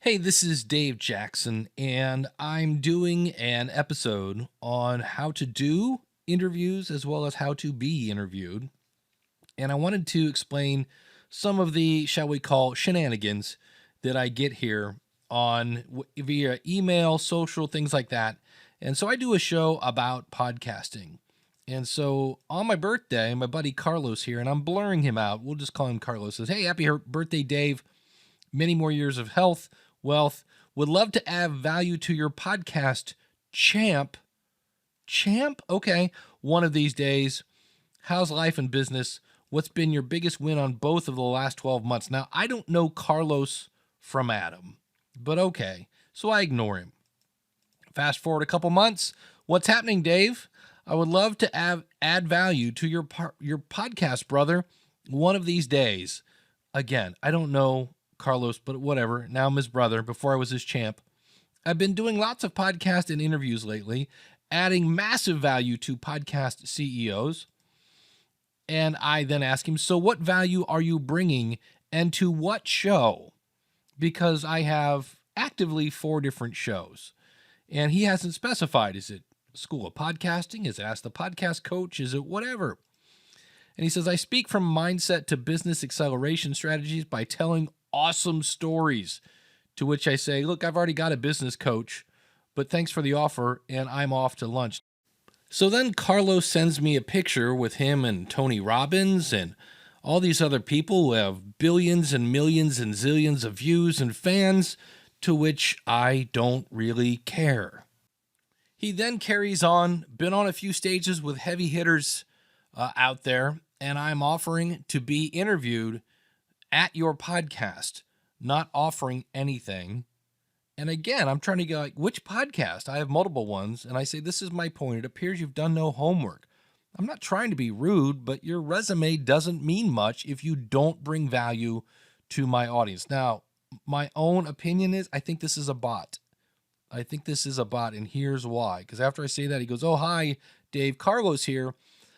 Hey, this is Dave Jackson, and I'm doing an episode on how to do interviews as well as how to be interviewed. And I wanted to explain some of the, shall we call, shenanigans that I get here via email, social, things like that. And so I do a show about podcasting. And so on my birthday, my buddy Carlos here, and I'm blurring him out. We'll just call him Carlos. Says, "Hey, happy birthday, Dave. Many more years of health, wealth. Would love to add value to your podcast, champ. Champ? Okay. One of these days. How's life and business? What's been your biggest win on both of the last 12 months?" Now, I don't know Carlos from Adam, but okay. So I ignore him. Fast forward a couple months. What's happening, Dave? I would love to add value to your podcast, brother, one of these days. Again, I don't know Carlos, but whatever. Now I'm his brother. Before I was his champ. I've been doing lots of podcast and interviews lately, adding massive value to podcast CEOs. And I then ask him, "So what value are you bringing and to what show?" Because I have actively 4 different shows. And he hasn't specified. Is it School of Podcasting? Is it Ask the Podcast Coach? Is it whatever? And he says, "I speak from mindset to business acceleration strategies by telling awesome stories." To which I say, "Look, I've already got a business coach, but thanks for the offer, and I'm off to lunch." So then Carlos sends me a picture with him and Tony Robbins and all these other people who have billions and millions and zillions of views and fans, to which I don't really care. He then carries on, been on a few stages with heavy hitters out there, and I'm offering to be interviewed at your podcast, not offering anything. And again, I'm trying to go like, which podcast? I have multiple ones. And I say, "This is my point. It appears you've done no homework." I'm not trying to be rude, but your resume doesn't mean much if you don't bring value to my audience. Now, my own opinion is I think this is a bot. I think this is a bot, and here's why. Because after I say that, he goes, "Oh, hi, Dave. Carlos here.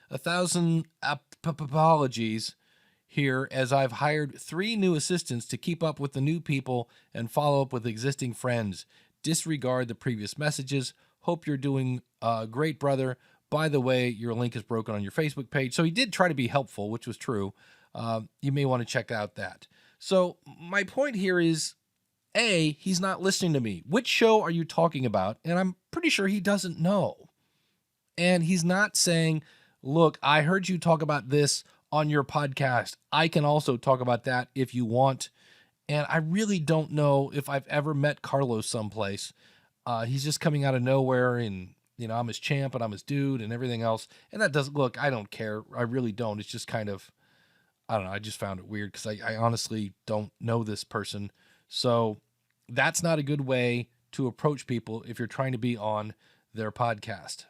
1,000 apologies here, as I've hired 3 new assistants to keep up with the new people and follow up with existing friends. Disregard the previous messages. Hope you're doing great, brother. By the way, your link is broken on your Facebook page." So he did try to be helpful, which was true. You may want to check out that. So my point here is, A, he's not listening to me. Which show are you talking about? And I'm pretty sure he doesn't know. And he's not saying, "Look, I heard you talk about this on your podcast. I can also talk about that if you want." And I really don't know if I've ever met Carlos someplace. He's just coming out of nowhere, and I'm his champ and I'm his dude and everything else. And that doesn't look. I don't care. I really don't. It's just kind of, I don't know. I just found it weird because I honestly don't know this person. So that's not a good way to approach people if you're trying to be on their podcast.